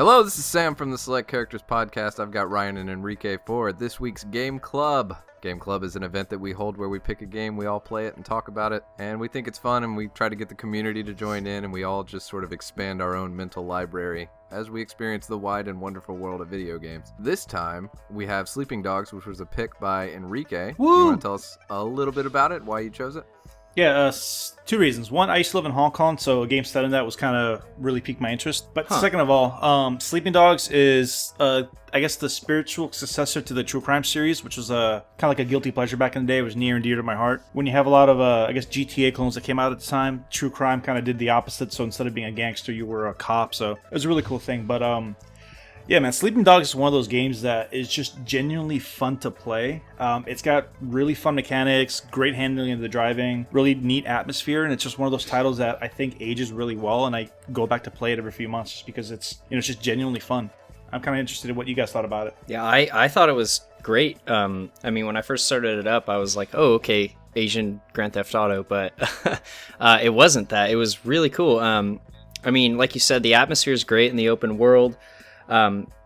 Hello, this is Sam from the Select Characters Podcast. I've got Ryan and Enrique for this week's Game Club. Game Club is an event that we hold where we pick a game, we all play it and talk about it, and we think it's fun, and we try to get the community to join in, and we all just sort of expand our own mental library as we experience the wide and wonderful world of video games. This time, we have Sleeping Dogs, which was a pick by Enrique. Woo! You want to tell us a little bit about it, why you chose it? Yeah, two reasons. One, I used to live in Hong Kong, so a game set in that was kind of really piqued my interest. But second of all, Sleeping Dogs is, I guess, the spiritual successor to the True Crime series, which was kind of like a guilty pleasure back in the day. It was near and dear to my heart. When you have a lot of, I guess, GTA clones that came out at the time, True Crime kind of did the opposite. So instead of being a gangster, you were a cop. So it was a really cool thing. But yeah, man, Sleeping Dogs is one of those games that is just genuinely fun to play. It's got really fun mechanics, great handling of the driving, really neat atmosphere, and it's just one of those titles that I think ages really well, and I go back to play it every few months just because it's just genuinely fun. I'm kind of interested in what you guys thought about it. Yeah, I thought it was great. I mean, when I first started it up, I was like, oh, okay, Asian Grand Theft Auto, but it wasn't that. It was really cool. I mean, like you said, the atmosphere is great in the open world.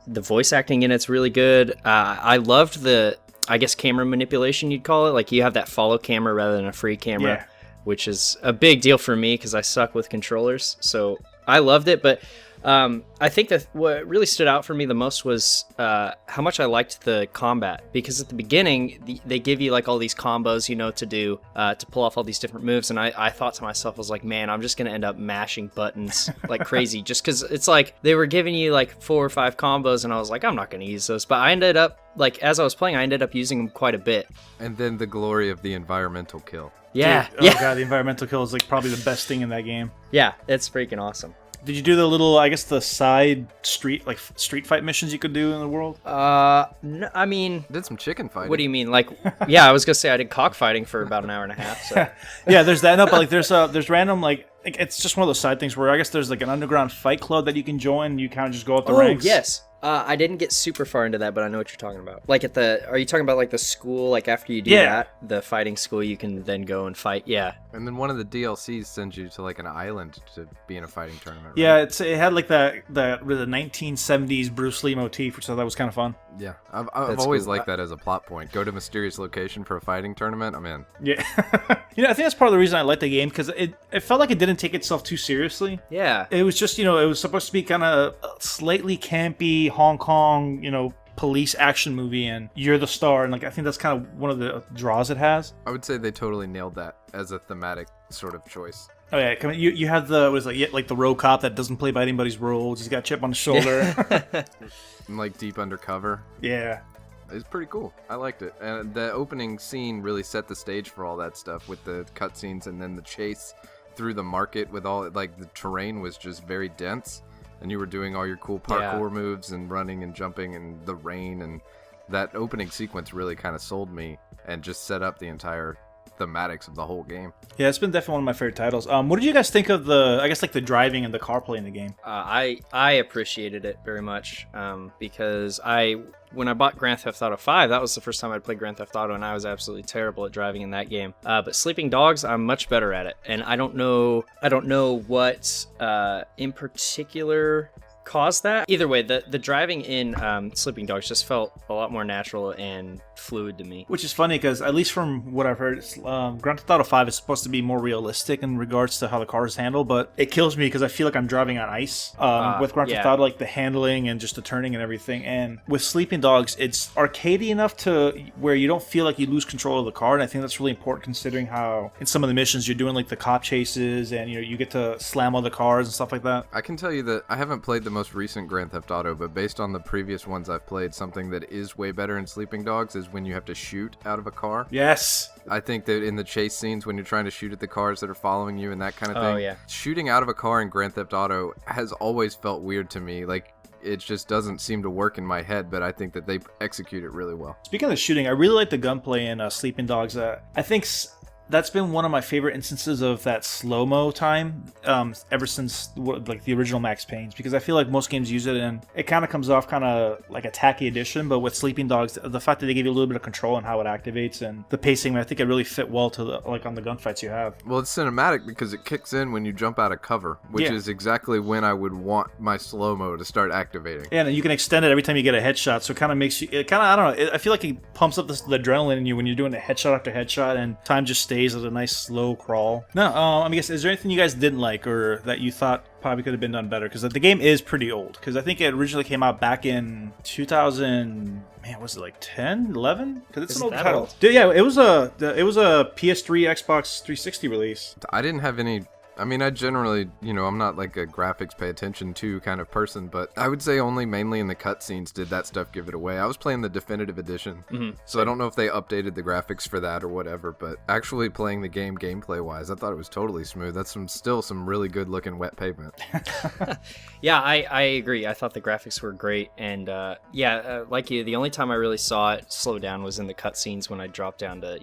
The voice acting in it's really good. I loved the, I guess, camera manipulation, you'd call it. Like, you have that follow camera rather than a free camera, which is a big deal for me because I suck with controllers. So I loved it, but I think that what really stood out for me the most was how much I liked the combat, because at the beginning they give you like all these combos, to do to pull off all these different moves, and I thought to myself, I was like, man, I'm just gonna end up mashing buttons like crazy, just because it's like they were giving you like 4 or 5 combos, and I was like, I'm not gonna use those, but I ended up, like, as I was playing, I ended up using them quite a bit. And then the glory of the environmental kill. Yeah. Dude, oh god, the environmental kill is like probably the best thing in that game. Yeah, it's freaking awesome. Did you do the little, I guess, the side street fight missions you could do in the world? No, I mean, Did some chicken fighting. what do you mean? Like, yeah, I was gonna say I did cockfighting for about an hour and a half. So. Yeah, there's that. No, but like there's random like it's just one of those side things where I guess there's like an underground fight club that you can join. And you kind of just go up the ranks. Yes. I didn't get super far into that, but I know what you're talking about. Like are you talking about like the school? Like after you do that, the fighting school, you can then go and fight. Yeah. And then one of the DLCs sends you to like an island to be in a fighting tournament. Right? Yeah, it had like the 1970s Bruce Lee motif, which I thought was kind of fun. Yeah, I've always liked that as a plot point. Go to mysterious location for a fighting tournament. I'm in. Yeah. I think that's part of the reason I liked the game, because it felt like it didn't take itself too seriously. Yeah. It was just, it was supposed to be kind of slightly campy Hong Kong, police action movie, and you're the star, and like I think that's kind of one of the draws it has. I would say they totally nailed that as a thematic sort of choice. Oh yeah, you have the the road cop that doesn't play by anybody's rules. He's got a chip on his shoulder. And like deep undercover. Yeah. It's pretty cool. I liked it. And the opening scene really set the stage for all that stuff with the cutscenes, and then the chase through the market with all, like, the terrain was just very dense, and you were doing all your cool parkour moves and running and jumping and the rain, and that opening sequence really kind of sold me and just set up the entire thematics of the whole game. Yeah, it's been definitely one of my favorite titles. What did you guys think of the driving and the car play in the game? I appreciated it very much because when I bought Grand Theft Auto 5, that was the first time I'd played Grand Theft Auto, and I was absolutely terrible at driving in that game. But Sleeping Dogs, I'm much better at it, and I don't know what in particular caused that. Either way, the driving in Sleeping Dogs just felt a lot more natural and fluid to me. Which is funny because, at least from what I've heard, Grand Theft Auto 5 is supposed to be more realistic in regards to how the cars handle, but it kills me because I feel like I'm driving on ice with Grand Theft Auto, like the handling and just the turning and everything. And with Sleeping Dogs, it's arcadey enough to where you don't feel like you lose control of the car, and I think that's really important considering how in some of the missions you're doing like the cop chases, and you get to slam other cars and stuff like that. I can tell you that I haven't played the most recent Grand Theft Auto, but based on the previous ones I've played, something that is way better in Sleeping Dogs is when you have to shoot out of a car. Yes. I think that in the chase scenes when you're trying to shoot at the cars that are following you and that kind of thing. Oh, yeah. Shooting out of a car in Grand Theft Auto has always felt weird to me. Like, it just doesn't seem to work in my head, but I think that they execute it really well. Speaking of shooting, I really like the gunplay in Sleeping Dogs. I think that's been one of my favorite instances of that slow-mo time ever since like the original Max Payne's, because I feel like most games use it and it kind of comes off kind of like a tacky addition, but with Sleeping Dogs, the fact that they give you a little bit of control on how it activates and the pacing, I think it really fit well to like on the gunfights you have. Well, it's cinematic because it kicks in when you jump out of cover, which is exactly when I would want my slow-mo to start activating. Yeah, and you can extend it every time you get a headshot, so it kind of makes you, I don't know, I feel like it pumps up the adrenaline in you when you're doing a headshot after headshot, and time just stays at a nice slow crawl. No, I guess, is there anything you guys didn't like or that you thought probably could have been done better? Because the game is pretty old, because I think it originally came out back in 2000, man, was it like 10, 11? Because it's an old title. Old? Yeah, it was a PS3, Xbox 360 release. I didn't have any... I mean, I generally, I'm not like a graphics pay attention to kind of person, but I would say only mainly in the cutscenes did that stuff give it away. I was playing the definitive edition, so I don't know if they updated the graphics for that or whatever, but actually playing the game gameplay-wise, I thought it was totally smooth. That's still some really good-looking wet pavement. Yeah, I agree. I thought the graphics were great, and like you, the only time I really saw it slow down was in the cutscenes when I dropped down to,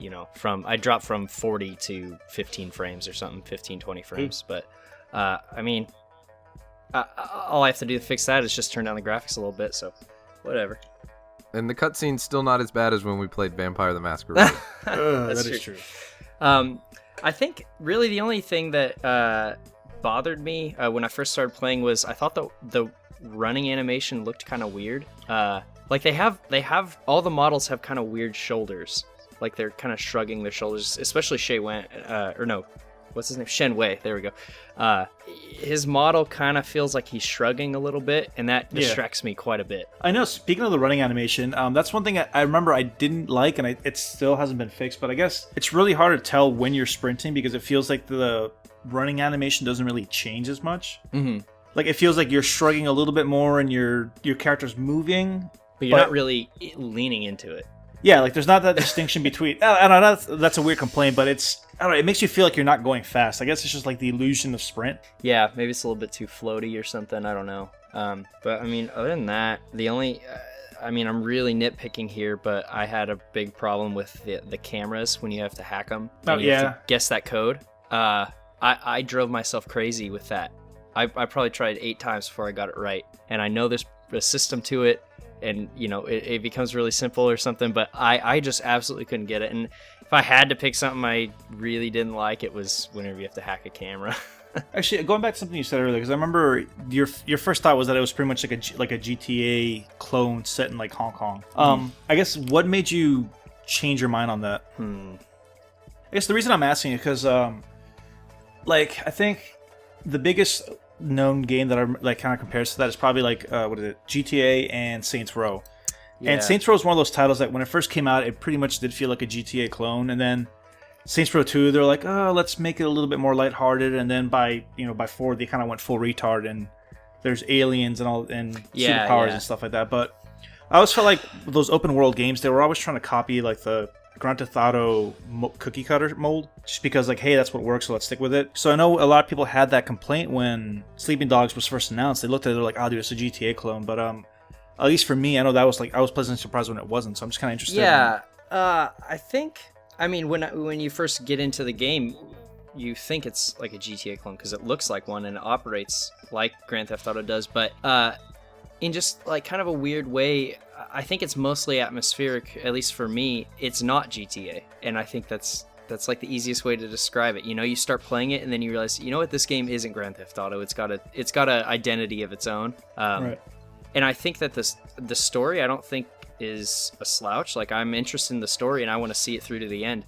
I dropped from 40 to 15 frames or something, 15, 20 frames. But I mean, all I have to do to fix that is just turn down the graphics a little bit, so whatever. And the cutscene's still not as bad as when we played Vampire the Masquerade. That is true. I think really the only thing that bothered me when I first started playing was I thought the running animation looked kind of weird. Like they have all the models have kind of weird shoulders, like they're kind of shrugging their shoulders, especially Shen Wei, what's his name? Shen Wei. There we go. His model kind of feels like he's shrugging a little bit, and that distracts me quite a bit. I know, speaking of the running animation, that's one thing I remember I didn't like, and it still hasn't been fixed, but I guess it's really hard to tell when you're sprinting because it feels like the running animation doesn't really change as much. Mm-hmm. Like, it feels like you're shrugging a little bit more and your character's moving. But you're not really leaning into it. Yeah, like there's not that distinction between... I don't know, that's a weird complaint, but I don't know, it makes you feel like you're not going fast. I guess it's just like the illusion of sprint. Yeah, maybe it's a little bit too floaty or something. I don't know. But I mean, other than that, the only... I'm really nitpicking here, but I had a big problem with the cameras when you have to hack them. Oh, you yeah. have to guess that code. I drove myself crazy with that. I probably tried 8 times before I got it right. And I know there's a system to it, and it becomes really simple or something, but I just absolutely couldn't get it. And if I had to pick something I really didn't like, it was whenever you have to hack a camera. Actually, going back to something you said earlier, because I remember your first thought was that it was pretty much like a GTA clone set in like Hong Kong. I guess what made you change your mind on that? I guess the reason I'm asking is because I think the biggest known game that I kind of compares to that is probably like GTA and Saints Row. Yeah. And Saints Row is one of those titles that when it first came out, it pretty much did feel like a GTA clone, and then Saints Row 2, they're like, oh, let's make it a little bit more lighthearted, and then by 4 they kind of went full retard, and there's aliens and all and superpowers and stuff like that. But I always felt like with those open world games, they were always trying to copy like the Grand Theft Auto cookie cutter mold, just because like, hey, that's what works, so let's stick with it. So I know a lot of people had that complaint when Sleeping Dogs was first announced. They looked at it, they're like, oh, dude, it's a GTA clone. But at least for me, I know that was like, I was pleasantly surprised when it wasn't. So I'm just kind of interested. Yeah, I think, when you first get into the game, you think it's like a GTA clone because it looks like one and it operates like Grand Theft Auto does, but in just like kind of a weird way, I think it's mostly atmospheric. At least for me, it's not GTA, and I think that's like the easiest way to describe it. You start playing it and then you realize, what, this game isn't Grand Theft Auto. It's got a identity of its own. Right. And I think that the story, I don't think is a slouch. Like, I'm interested in the story and I want to see it through to the end.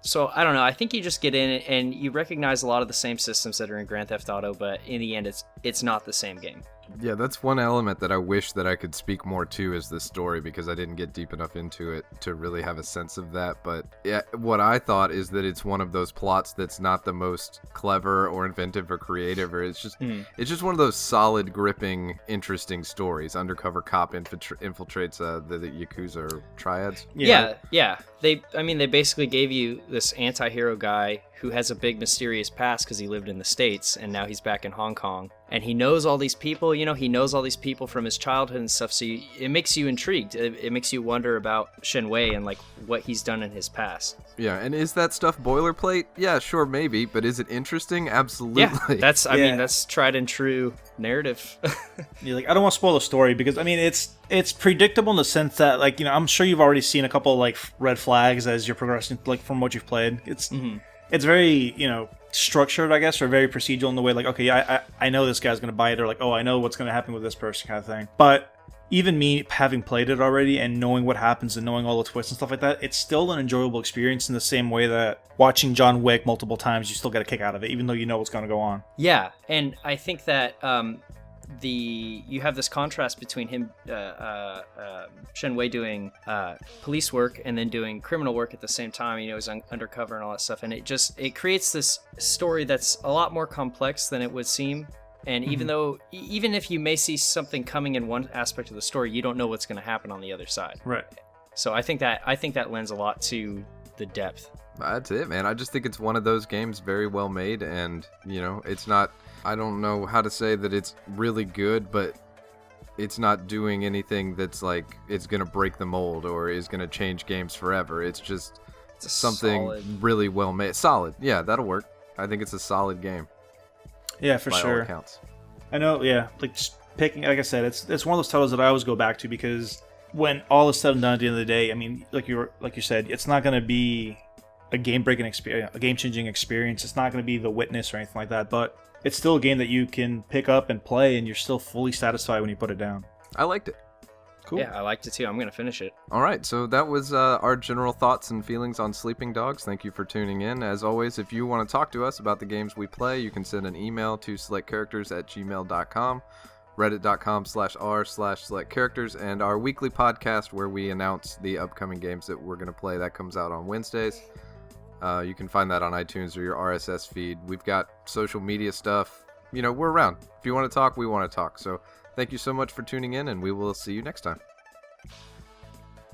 So I don't know. I think you just get in it and you recognize a lot of the same systems that are in Grand Theft Auto, but in the end, it's not the same game. Yeah, that's one element that I wish that I could speak more to is the story, because I didn't get deep enough into it to really have a sense of that. But yeah, what I thought is that it's one of those plots that's not the most clever or inventive or creative, or it's just one of those solid, gripping, interesting stories. Undercover cop infiltrates the Yakuza or triads. Yeah. They basically gave you this anti-hero guy who has a big mysterious past because he lived in the States and now he's back in Hong Kong. and he knows all these people. He knows all these people from his childhood and stuff. So it makes you intrigued. It makes you wonder about Shen Wei and like what he's done in his past. Yeah, and is that stuff boilerplate? Yeah, sure, maybe, but is it interesting? Absolutely. Yeah, I mean, that's tried and true narrative. You're like, I don't want to spoil the story because I mean it's predictable in the sense that like I'm sure you've already seen a couple of, like red flags as you're progressing like from what you've played. It's very structured, I guess, or very procedural in the way like, okay, yeah, I know this guy's gonna buy it, or like, oh, I know what's gonna happen with this person, kind of thing. But even me having played it already and knowing what happens and knowing all the twists and stuff like that, it's still an enjoyable experience in the same way that watching John Wick multiple times, you still get a kick out of it, even though you know what's going to go on. Yeah, and I think that you have this contrast between him, Shen Wei doing police work and then doing criminal work at the same time. He's undercover and all that stuff, and it creates this story that's a lot more complex than it would seem. And even if you may see something coming in one aspect of the story, you don't know what's going to happen on the other side. Right. So I think that lends a lot to the depth. That's it, man. I just think it's one of those games very well made, and it's not. I don't know how to say that it's really good, but it's not doing anything that's like it's gonna break the mold or is gonna change games forever. It's just something really well made. Solid. Yeah, that'll work. I think it's a solid game. Yeah, for by sure. all accounts. I know, yeah. Like just picking, like I said, it's one of those titles that I always go back to because when all is said and done at the end of the day, I mean, like you said, it's not going to be a game-breaking experience, a game-changing experience. It's not going to be The Witness or anything like that, but it's still a game that you can pick up and play, and you're still fully satisfied when you put it down. I liked it. Cool. Yeah, I liked it too. I'm going to finish it. All right, so that was our general thoughts and feelings on Sleeping Dogs. Thank you for tuning in. As always, if you want to talk to us about the games we play, you can send an email to selectcharacters@gmail.com, reddit.com/r/selectcharacters, and our weekly podcast where we announce the upcoming games that we're going to play. That comes out on Wednesdays. You can find that on iTunes or your RSS feed. We've got social media stuff. We're around. If you want to talk, we want to talk. So thank you so much for tuning in, and we will see you next time.